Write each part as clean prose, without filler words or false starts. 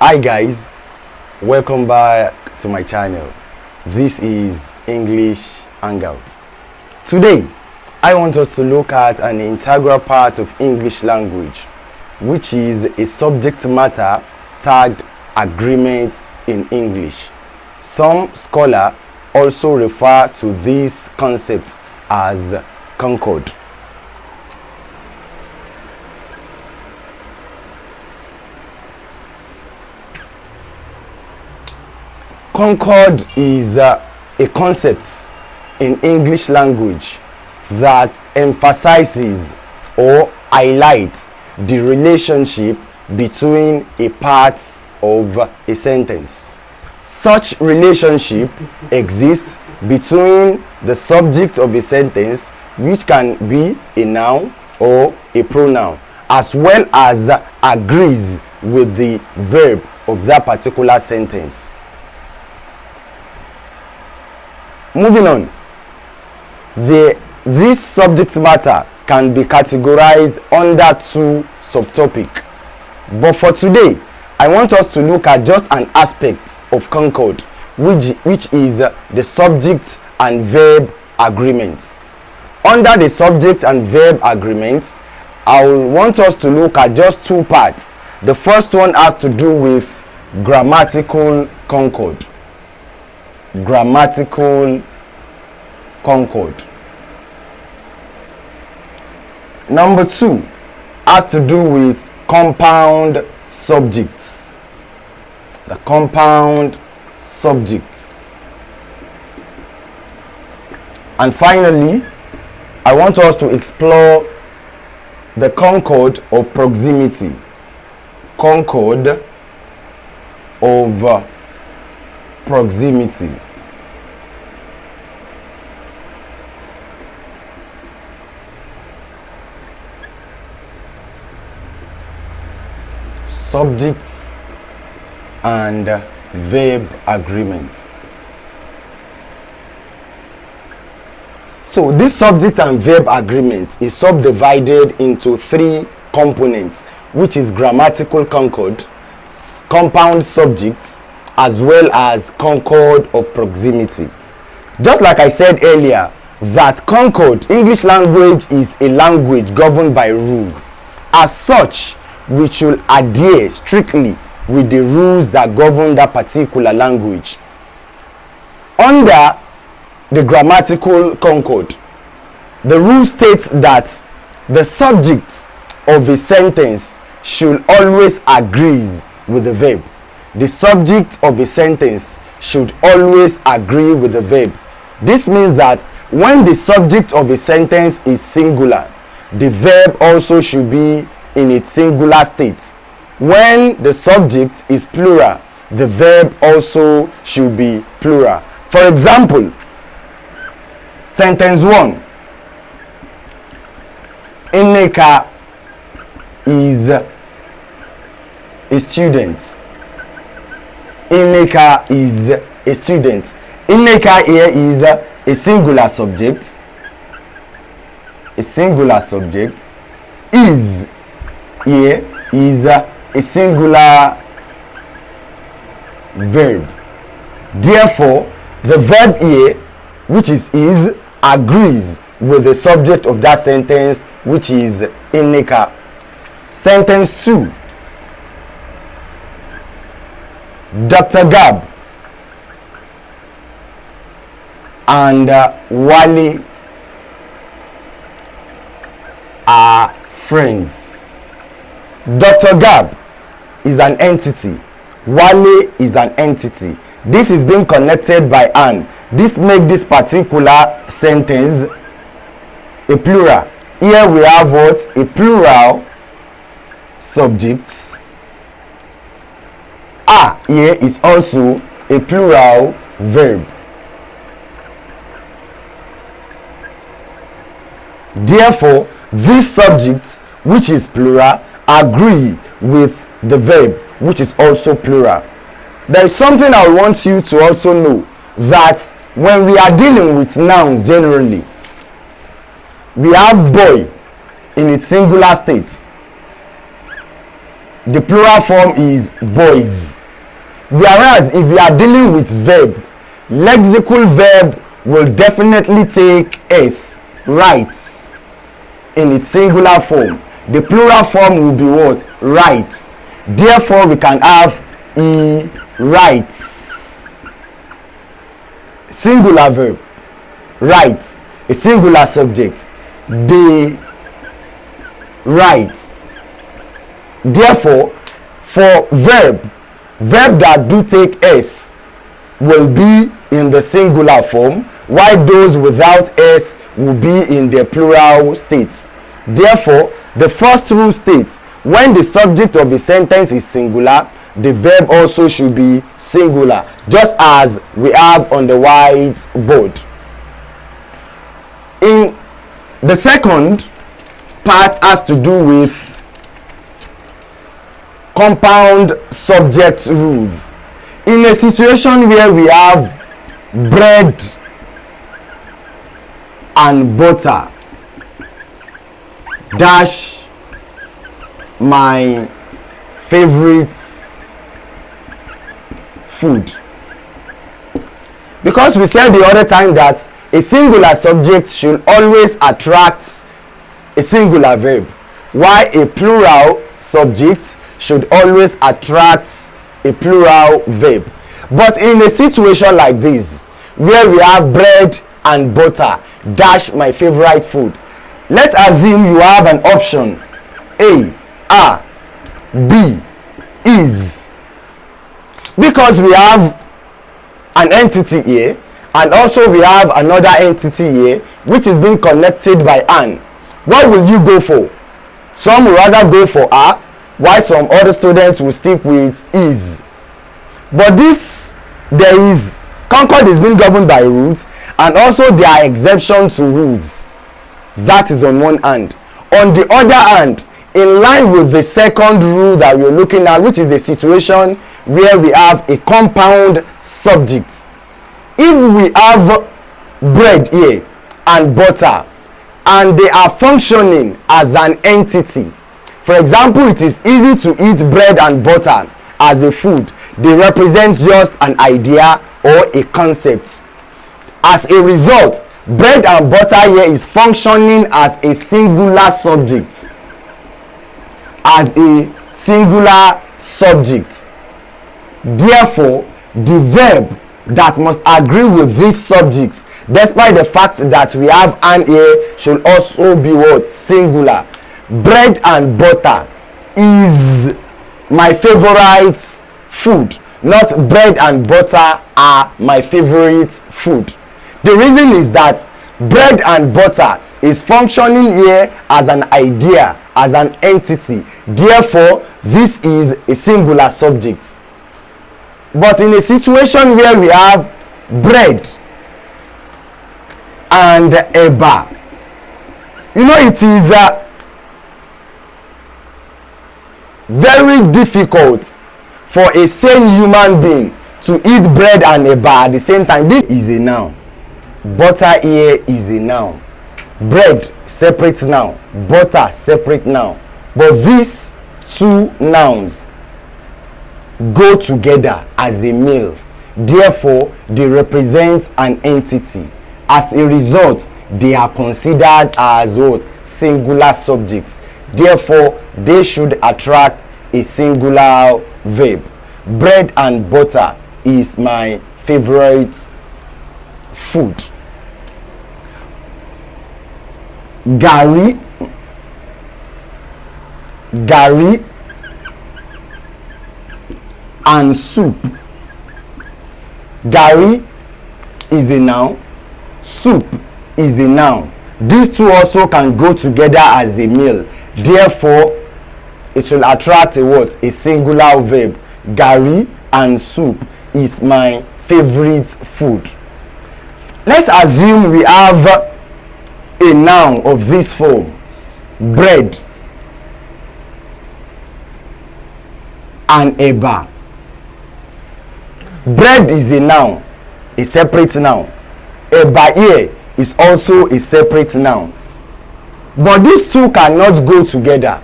Hi guys, welcome back to my channel. This is English Hangout. Today I want us to look at an integral part of English language, which is a subject matter tagged agreements in English. Some scholars also refer to these concepts as Concord. Concord is a concept in English language that emphasizes or highlights the relationship between a part of a sentence. Such relationship exists between the subject of a sentence, which can be a noun or a pronoun, as well as agrees with the verb of that particular sentence. Moving on, this subject matter can be categorized under two subtopics. But for today, I want us to look at just an aspect of Concord, which is the subject and verb agreements. Under the subject and verb agreements, I want us to look at just two parts. The first one has to do with grammatical concord. Grammatical concord. Number two has to do with compound subjects. The compound subjects. And finally, I want us to explore the concord of proximity. Concord of proximity. Subjects and verb agreements. So this subject and verb agreement is subdivided into three components, which is grammatical concord, compound subjects, as well as concord of proximity. Just like I said earlier, that concord, English language, is a language governed by rules. As such, we should adhere strictly with the rules that govern that particular language. Under the grammatical concord, the rule states that the subject of a sentence should always agree with the verb. The subject of a sentence should always agree with the verb. This means that when the subject of a sentence is singular, the verb also should be in its singular state. When the subject is plural, the verb also should be plural. For example, sentence 1, Nneka is a student. Nneka is a student. Nneka here is a singular subject. A singular subject. Is here is a singular verb. Therefore, the verb here, which is agrees with the subject of that sentence, which is Nneka. Sentence 2, Dr. Gab and Wale are friends. Dr. Gab is an entity. Wale is an entity. This is being connected by an. This makes this particular sentence a plural. Here we have what? A plural subject. Here is also a plural verb. Therefore, this subject, which is plural, agree with the verb, which is also plural. There is something I want you to also know, that when we are dealing with nouns generally, we have boy in its singular state, the plural form is boys. Whereas if you are dealing with verb, lexical verb will definitely take s, writes, in its singular form. The plural form will be what? Write. Therefore we can have he writes. Singular verb, write, a singular subject, they write. Therefore for verb that do take s will be in the singular form, while those without s will be in the plural state. Therefore the first rule states when the subject of a sentence is singular, the verb also should be singular, just as we have on the whiteboard. In the second part has to do with compound subject rules. In a situation where we have bread and butter dash my favorite food, because we said the other time that a singular subject should always attract a singular verb, while a plural subject should always attract a plural verb. But in a situation like this where we have bread and butter dash my favorite food, let's assume you have an option A, are, B, is. Because we have an entity here and also we have another entity here which is being connected by an, what will you go for? Some will rather go for are, while some other students will stick with is. But this, there is, Concord is being governed by rules, and also there are exceptions to rules. That is on one hand. On the other hand, in line with the second rule that we are looking at, which is a situation where we have a compound subject. If we have bread here and butter and they are functioning as an entity, for example, it is easy to eat bread and butter as a food. They represent just an idea or a concept. As a result, bread and butter here is functioning as a singular subject. As a singular subject. Therefore, the verb that must agree with this subject, despite the fact that we have an here, should also be what? Singular. Bread and butter is my favorite food, not bread and butter are my favorite food. The reason is that bread and butter is functioning here as an idea, as an entity. Therefore, this is a singular subject. But in a situation where we have bread and eba, you know, it is very difficult for a sane human being to eat bread and eba at the same time. This is a noun. Butter here is a noun. Bread separate noun, butter separate noun. But these two nouns go together as a meal. Therefore, they represent an entity. As a result, they are considered as what? Singular subjects. Therefore, they should attract a singular verb. Bread and butter is my favorite food. Gari and soup. Gari is a noun, soup is a noun. These two also can go together as a meal. Therefore, it will attract a what? A singular verb. Gari and soup is my favorite food. Let's assume we have a noun of this form: bread and eba. Bread is a noun, a separate noun. Eba here is also a separate noun. But these two cannot go together.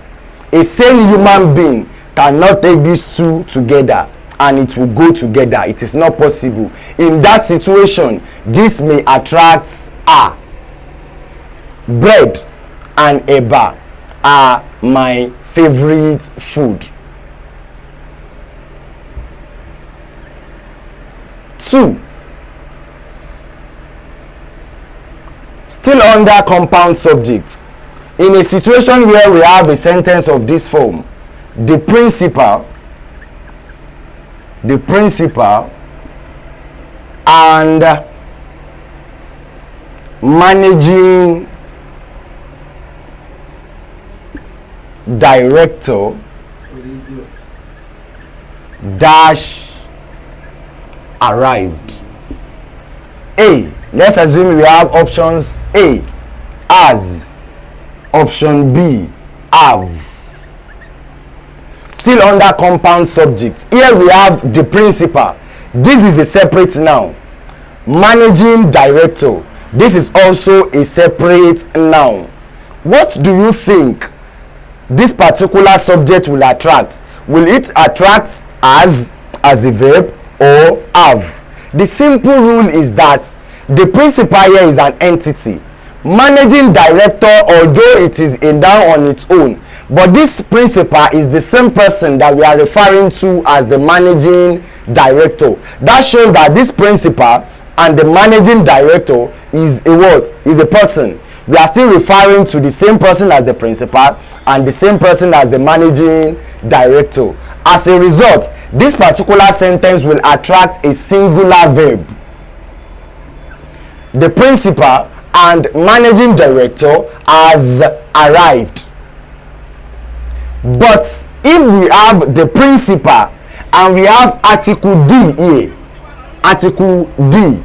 A sane human being cannot take these two together and it will go together. It is not possible. In that situation, this may attract a. Bread and eba are my favorite food. 2. Still under compound subjects. In a situation where we have a sentence of this form, the principal and managing director dash arrived. A. Let's assume we have options A, as, option B, have. Still under compound subjects. Here we have the principal. This is a separate noun. Managing director. This is also a separate noun. What do you think this particular subject will attract? Will it attract as a verb or have? The simple rule is that the principal here is an entity. Managing director, although it is a noun on its own, but this principal is the same person that we are referring to as the managing director. That shows that this principal and the managing director is a what? Is a person. We are still referring to the same person as the principal and the same person as the managing director. As a result, this particular sentence will attract a singular verb. The principal and managing director has arrived. But if we have the principal and we have article D here, article D,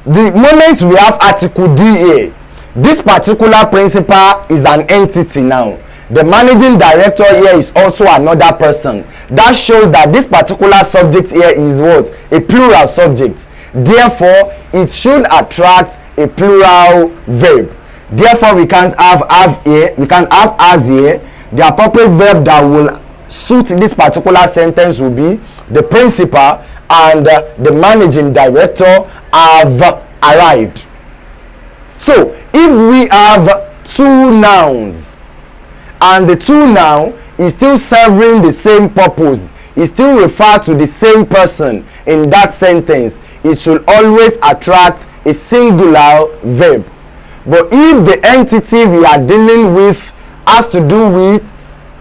the moment we have article D here, this particular principal is an entity now. The managing director here is also another person. That shows that this particular subject here is what? A plural subject. Therefore, it should attract a plural verb. Therefore, we can't have here, we can't have as here. The appropriate verb that will suit this particular sentence will be the principal and the managing director have arrived. So, if we have two nouns and the two noun is still serving the same purpose, it still refer to the same person in that sentence, it will always attract a singular verb. But if the entity we are dealing with has to do with,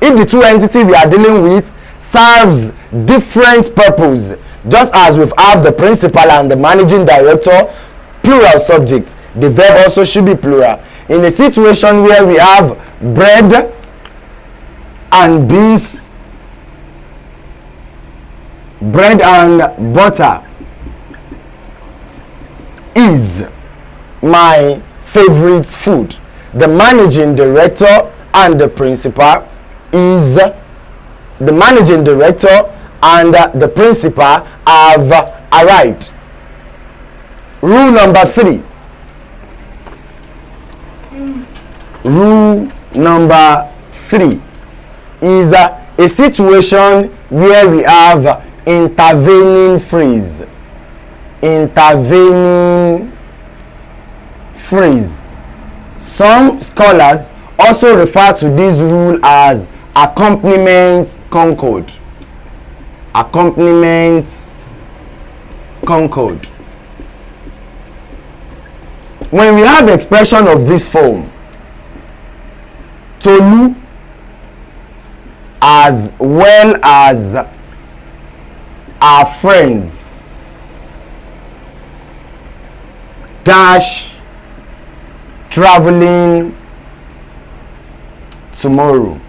if the two entities we are dealing with serves different purpose, just as we have the principal and the managing director, plural subject, the verb also should be plural. In a situation where we have bread and beans, bread and butter is my favorite food. The managing director and the principal is the managing director and the principal have arrived. Rule number 3. Rule number 3 is a situation where we have intervening phrase. Intervening phrase. Some scholars also refer to this rule as accompaniment concord. Accompaniment concord. When we have expression of this form, Tolu as well as our friends dash traveling tomorrow.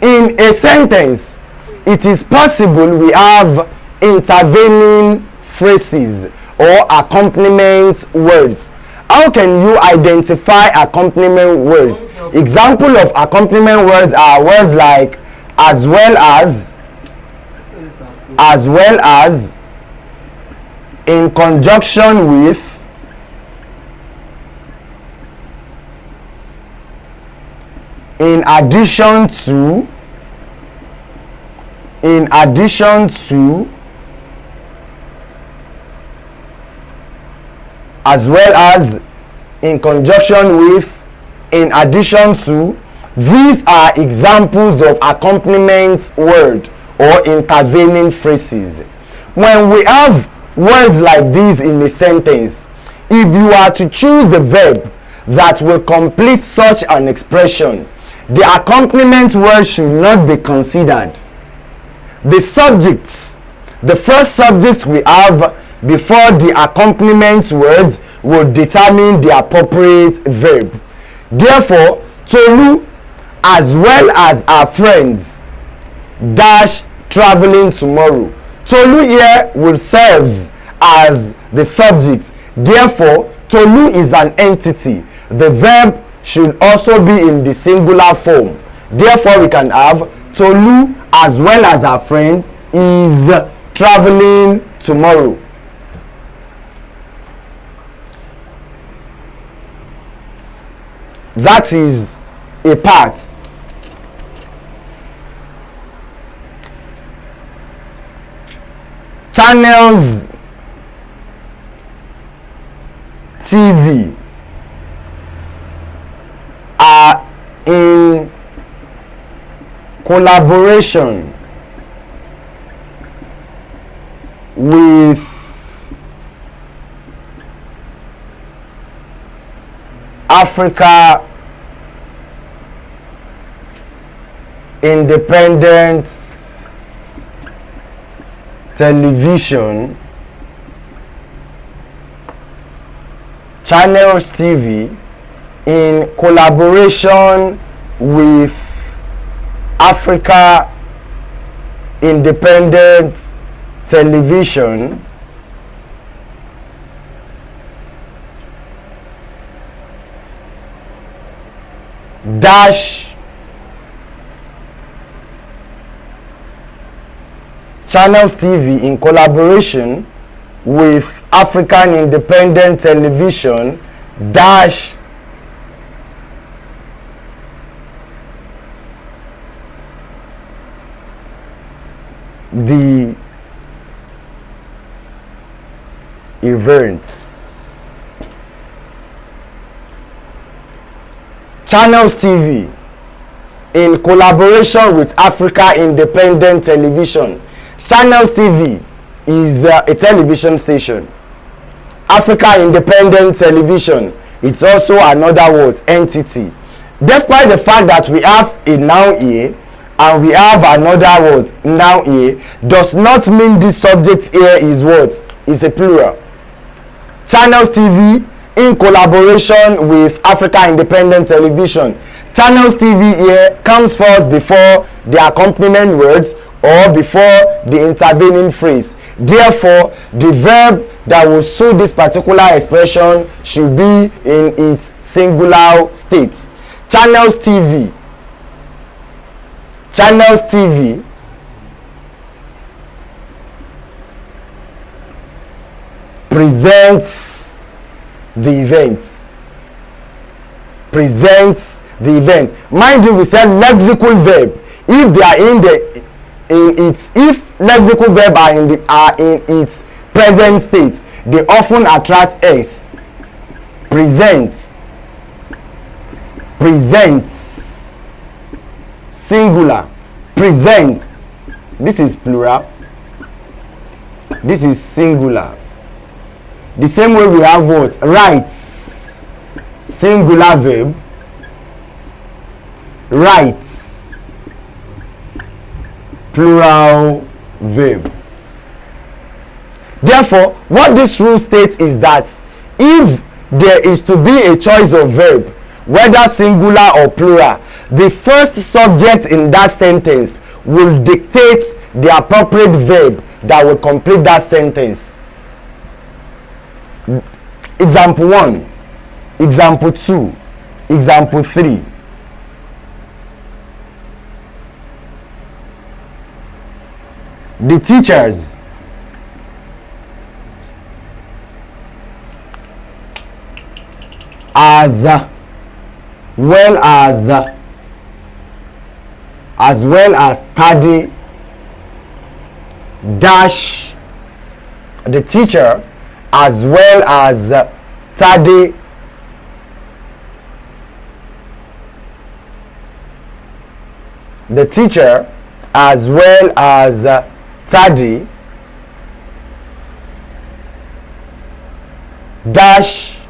In a sentence, it is possible we have intervening phrases or accompaniment words. How can you identify accompaniment words? Example of accompaniment words are words like as well as, in conjunction with, in addition to, as well as, in conjunction with, in addition to. These are examples of accompaniment word or intervening phrases. When we have words like these in a sentence, if you are to choose the verb that will complete such an expression, the accompaniment word should not be considered. The subjects, the first subject we have before the accompaniment words will determine the appropriate verb. Therefore, Tolu as well as our friends dash traveling tomorrow. Tolu here will serve as the subject. Therefore, Tolu is an entity. The verb should also be in the singular form. Therefore, we can have Tolu as well as our friend is traveling tomorrow. That is a part. Channels TV are in collaboration with Africa Independent Television. Channels TV in collaboration with Africa Independent Television dash Channels TV in collaboration with African Independent Television dash the events. Channels TV in collaboration with Africa Independent Television. Channels TV is a television station. Africa Independent Television, it's also another word, entity. Despite the fact that we have a noun here and we have another word, noun here, does not mean this subject here is what? Is a plural. Channels TV in collaboration with Africa Independent Television. Channels TV here comes first before the accompaniment words or before the intervening phrase. Therefore, the verb that will suit this particular expression should be in its singular state. Channels TV. Channels TV presents the event. Presents the event. Mind you, we said lexical verb. If they are if lexical verb are in its present state, they often attract s. Present, presents, singular. Present, this is plural, this is singular. The same way we have what? Writes, singular verb. Writes, plural verb. Therefore, what this rule states is that if there is to be a choice of verb, whether singular or plural, the first subject in that sentence will dictate the appropriate verb that will complete that sentence. Example 1, example 2, example 3. The teachers as well as as well as study dash the teacher as well as study the teacher as well as study dash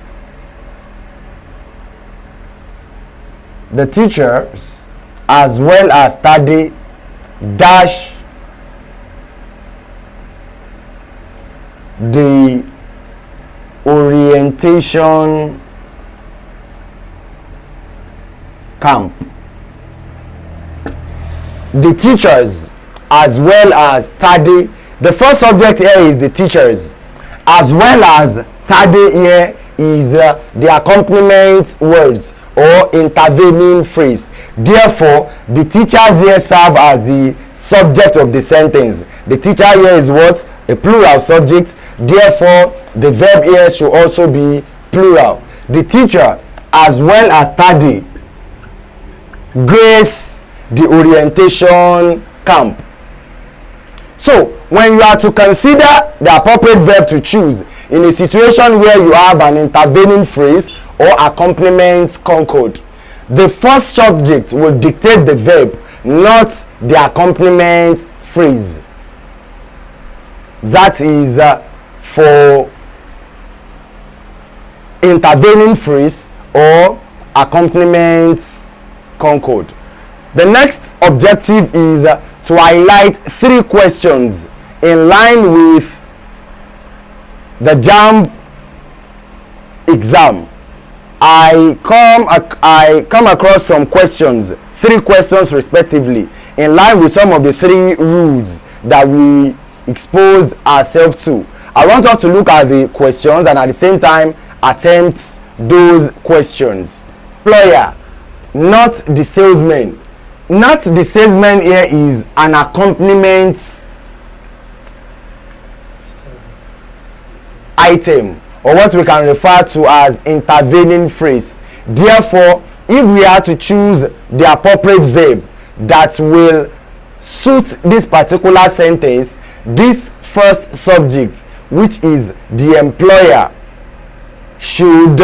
the teachers as well as study dash the orientation camp. The teachers as well as study. The first subject here is the teachers, as well as study here is the accompaniment words or intervening phrase. Therefore, the teachers here serve as the subject of the sentence. The teacher here is what? A plural subject. Therefore, the verb here should also be plural. The teacher as well as study grace the orientation camp. So, when you are to consider the appropriate verb to choose in a situation where you have an intervening phrase or accompaniment concord, the first subject will dictate the verb, not the accompaniment phrase. That is for intervening phrase or accompaniment concord. The next objective is to highlight 3 questions in line with the JAMB exam. I come across some questions, 3 questions respectively, in line with some of the 3 rules that we exposed ourselves to. I want us to look at the questions and at the same time attempt those questions. Employer, not the salesman. Not the salesman here is an accompaniment item, or what we can refer to as intervening phrase. Therefore, if we are to choose the appropriate verb that will suit this particular sentence, this first subject, which is the employer, should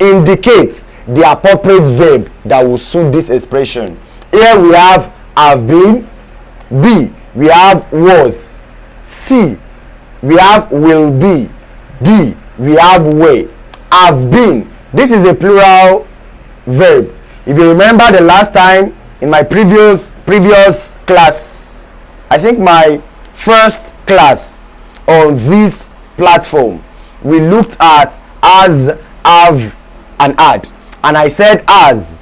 indicate the appropriate verb that will suit this expression. Here we have been. B, we have was. C, we have will be. D, we have were. Have been, this is a plural verb. If you remember the last time in my previous class, I think my first class on this platform, we looked at as, have, and had, and I said as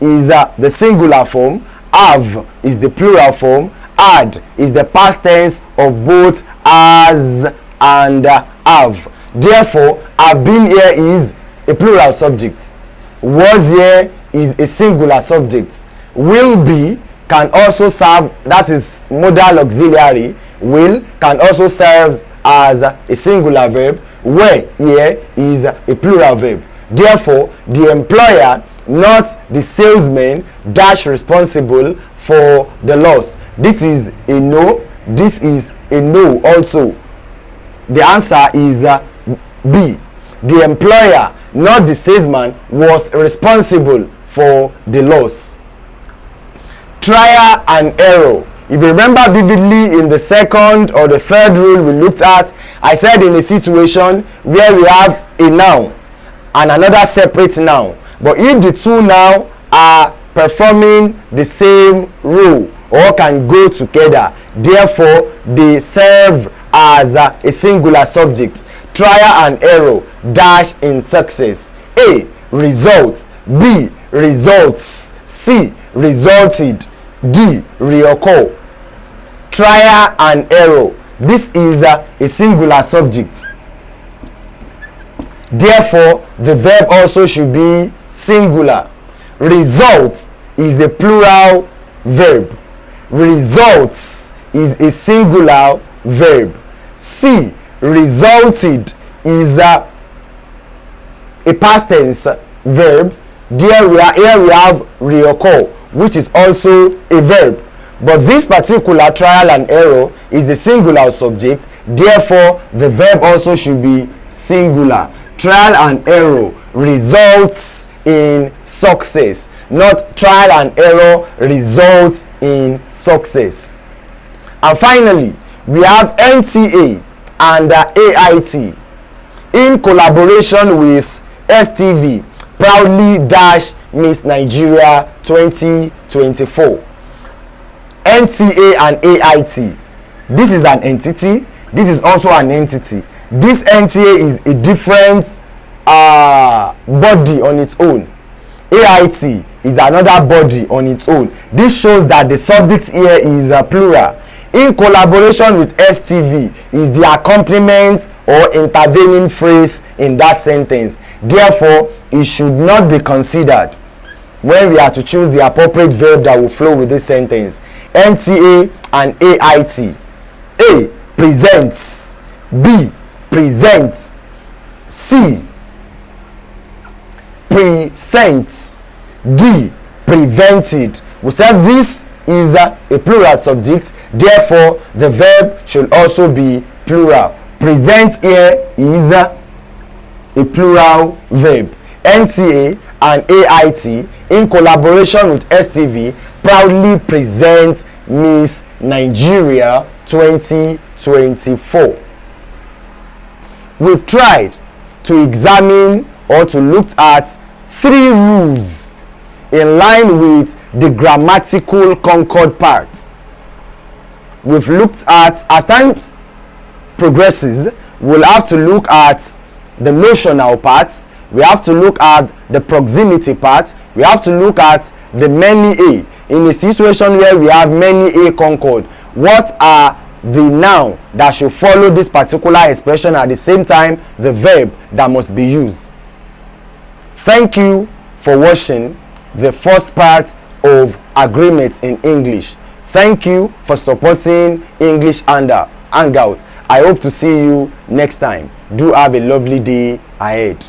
is the singular form, have is the plural form, had is the past tense of both as and have. Therefore, have been here is a plural subject, was here is a singular subject, will be can also serve, that is modal auxiliary, will can also serve as a singular verb, were here is a plural verb. Therefore, the employer, not the salesman, dash responsible for the loss. This is a no, this is a no also. The answer is B. The employer, not the salesman, was responsible for the loss. Trial and error. If you remember vividly in the second or the third rule we looked at, I said in a situation where we have a noun and another separate noun, but if the 2 now are performing the same role or can go together, therefore they serve as a singular subject. Trial and error dash in success. A, results. B, results. C, resulted. D, reoccur. Trial and error, this is a singular subject. Therefore, the verb also should be singular. Result is a plural verb. Results is a singular verb. C, resulted is a past tense verb. Here we have reoccur. which is also a verb. But this particular trial and error is a singular subject, therefore the verb also should be singular. Trial and error results in success, not trial and error results in success. And finally, we have NTA and AIT in collaboration with STV proudly dash Miss Nigeria 2024. NTA and AIT, this is an entity, this is also an entity. This NTA is a different body on its own. AIT is another body on its own. This shows that the subject here is plural. In collaboration with STV is the accompaniment or intervening phrase in that sentence. Therefore, it should not be considered when we are to choose the appropriate verb that will flow with this sentence. NTA and AIT. A. Presents. B. Presents. C. Presents. D. Prevented. We said this is a plural subject, therefore the verb should also be plural. Present here is a plural verb. NTA and AIT in collaboration with STV proudly present Miss Nigeria 2024. We've tried to examine or to look at 3 rules in line with the grammatical Concord part. We've looked at, as time progresses, we'll have to look at the notional part, we have to look at the proximity part, we have to look at the many A. In a situation where we have many A Concord, what are the noun that should follow this particular expression, at the same time the verb that must be used. Thank you for watching the first part of agreements in English. Thank you for supporting English Hangout. I hope to see you next time. Do have a lovely day ahead.